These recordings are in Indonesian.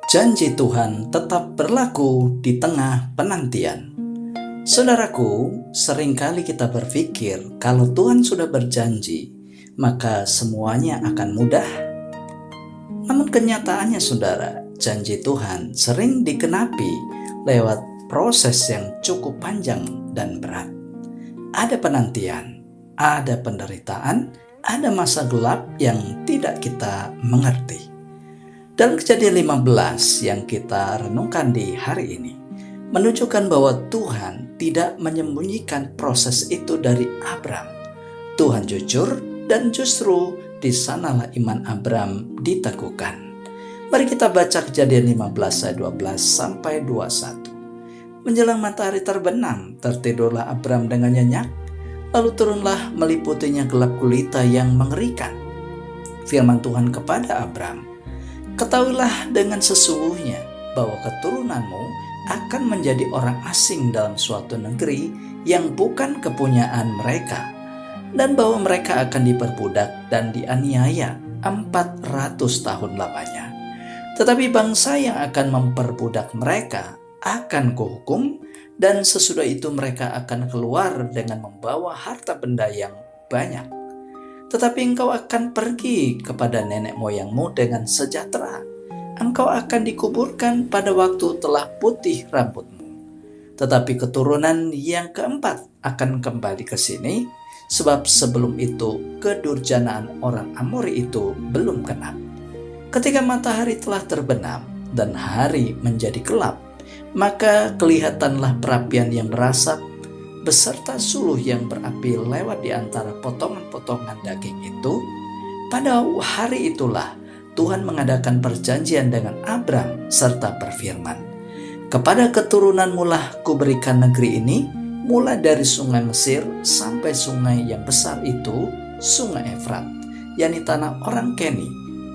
Janji Tuhan tetap berlaku di tengah penantian. Saudaraku, seringkali kita berpikir kalau Tuhan sudah berjanji, maka semuanya akan mudah. Namun kenyataannya saudara, janji Tuhan sering digenapi lewat proses yang cukup panjang dan berat. Ada penantian, ada penderitaan, ada masa gelap yang tidak kita mengerti. Dalam Kejadian 15 yang kita renungkan di hari ini, menunjukkan bahwa Tuhan tidak menyembunyikan proses itu dari Abram. Tuhan jujur dan justru di sanalah iman Abram diteguhkan. Mari kita baca Kejadian 15 ayat 12 sampai 21. Menjelang matahari terbenam, tertidurlah Abram dengan nyenyak, lalu turunlah meliputinya gelap gulita yang mengerikan. Firman Tuhan kepada Abram, ketahuilah dengan sesungguhnya bahwa keturunanmu akan menjadi orang asing dalam suatu negeri yang bukan kepunyaan mereka, dan bahwa mereka akan diperbudak dan dianiaya 400 tahun lamanya. Tetapi bangsa yang akan memperbudak mereka akan kuhukum, dan sesudah itu mereka akan keluar dengan membawa harta benda yang banyak. Tetapi engkau akan pergi kepada nenek moyangmu dengan sejahtera. Engkau akan dikuburkan pada waktu telah putih rambutmu. Tetapi keturunan yang keempat akan kembali ke sini, sebab sebelum itu kedurjanaan orang Amori itu belum genap. Ketika matahari telah terbenam dan hari menjadi gelap, maka kelihatanlah perapian yang berasap beserta suluh yang berapi lewat di antara potongan-potongan daging itu. Pada hari itulah Tuhan mengadakan perjanjian dengan Abram serta berfirman, kepada keturunanmu lah kuberikan negeri ini, mulai dari sungai Mesir sampai sungai yang besar itu, sungai Efrat, yakni tanah orang Keni,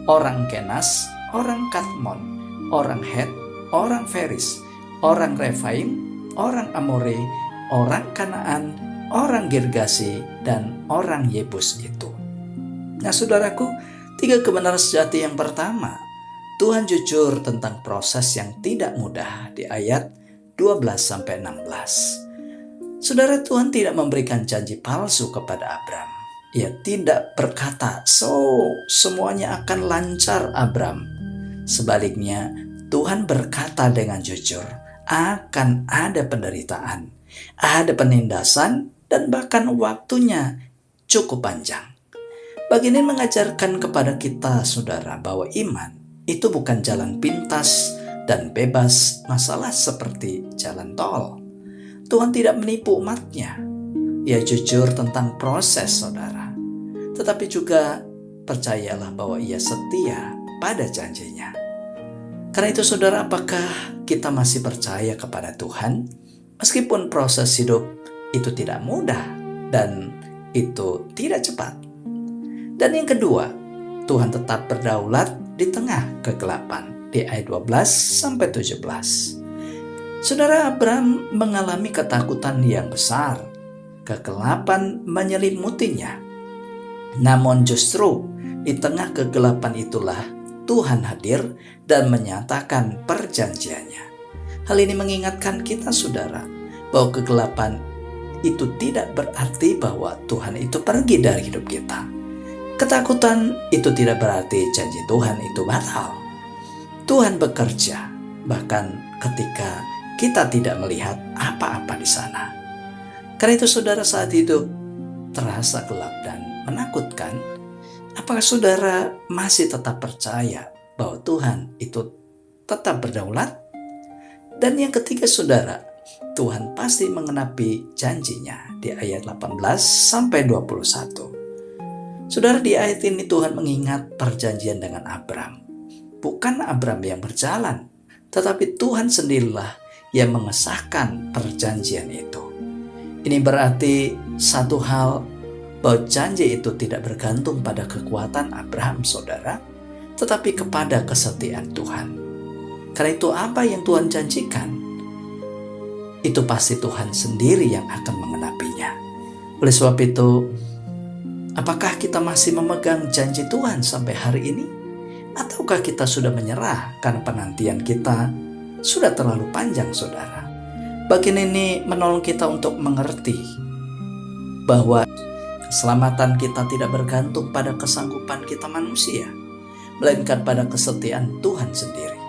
orang Kenas, orang Kadmon, orang Het, orang Feris, orang Refaim, orang Amore, orang Kanaan, orang Girgasi, dan orang Yebus itu. Nah saudaraku, tiga kebenaran sejati yang pertama, Tuhan jujur tentang proses yang tidak mudah di ayat 12-16. Saudara, Tuhan tidak memberikan janji palsu kepada Abram. Ia tidak berkata, semuanya akan lancar Abram. Sebaliknya, Tuhan berkata dengan jujur, akan ada penderitaan, ada penindasan, dan bahkan waktunya cukup panjang. Bagian ini mengajarkan kepada kita, saudara, bahwa iman itu bukan jalan pintas dan bebas masalah seperti jalan tol. Tuhan tidak menipu umatnya. Ia jujur tentang proses, saudara. Tetapi juga percayalah bahwa ia setia pada janjinya. Karena itu, saudara, apakah kita masih percaya kepada Tuhan? Meskipun proses hidup itu tidak mudah dan itu tidak cepat. Dan yang kedua, Tuhan tetap berdaulat di tengah kegelapan di ayat 12-17. Saudara, Abram mengalami ketakutan yang besar. Kegelapan menyelimutinya. Namun justru di tengah kegelapan itulah Tuhan hadir dan menyatakan perjanjiannya. Hal ini mengingatkan kita, saudara, bahwa kegelapan itu tidak berarti bahwa Tuhan itu pergi dari hidup kita. Ketakutan itu tidak berarti janji Tuhan itu batal. Tuhan bekerja bahkan ketika kita tidak melihat apa-apa di sana. Karena itu, saudara, saat hidup terasa gelap dan menakutkan, apakah saudara masih tetap percaya bahwa Tuhan itu tetap berdaulat? Dan yang ketiga, saudara, Tuhan pasti mengenapi janjinya di ayat 18-21. Saudara, di ayat ini Tuhan mengingat perjanjian dengan Abram. Bukan Abram yang berjalan, tetapi Tuhan sendirilah yang mengesahkan perjanjian itu. Ini berarti satu hal, bahwa janji itu tidak bergantung pada kekuatan Abraham, saudara, tetapi kepada kesetiaan Tuhan. Karena itu apa yang Tuhan janjikan, itu pasti Tuhan sendiri yang akan mengenapinya. Oleh sebab itu, apakah kita masih memegang janji Tuhan sampai hari ini? Ataukah kita sudah menyerah karena penantian kita sudah terlalu panjang, saudara? Bagian ini menolong kita untuk mengerti bahwa keselamatan kita tidak bergantung pada kesanggupan kita manusia, melainkan pada kesetiaan Tuhan sendiri.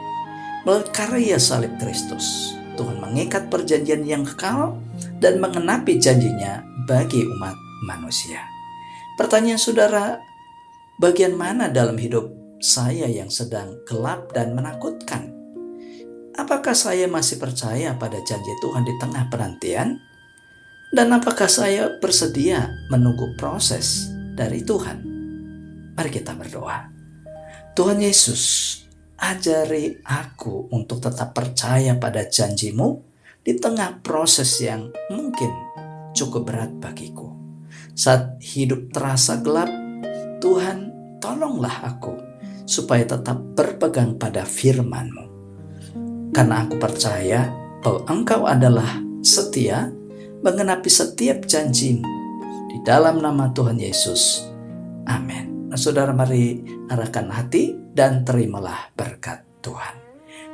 Melalui karya salib Kristus, Tuhan mengikat perjanjian yang kekal dan mengenapi janjinya bagi umat manusia. Pertanyaan saudara, bagian mana dalam hidup saya yang sedang gelap dan menakutkan? Apakah saya masih percaya pada janji Tuhan di tengah penantian? Dan apakah saya bersedia menunggu proses dari Tuhan? Mari kita berdoa. Tuhan Yesus, ajari aku untuk tetap percaya pada janji-Mu di tengah proses yang mungkin cukup berat bagiku. Saat hidup terasa gelap, Tuhan, tolonglah aku supaya tetap berpegang pada firman-Mu. Karena aku percaya bahwa Engkau adalah setia mengenapi setiap janji-Mu. Di dalam nama Tuhan Yesus. Amin. Nah, saudara, mari arahkan hati dan terimalah berkat Tuhan.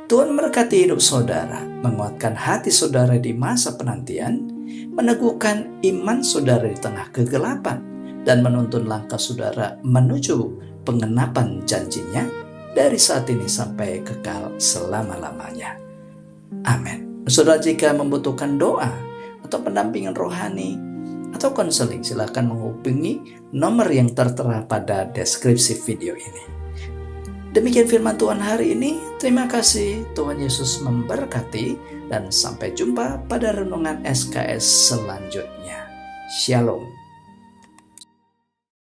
Tuhan memberkati hidup saudara, menguatkan hati saudara di masa penantian, meneguhkan iman saudara di tengah kegelapan, dan menuntun langkah saudara menuju pengenapan janjinya dari saat ini sampai kekal selama-lamanya. Amin. Saudara, jika membutuhkan doa atau pendampingan rohani atau konseling, silakan menghubungi nomor yang tertera pada deskripsi video ini. Demikian firman Tuhan hari ini. Terima kasih, Tuhan Yesus memberkati, dan sampai jumpa pada renungan SKS selanjutnya. Shalom.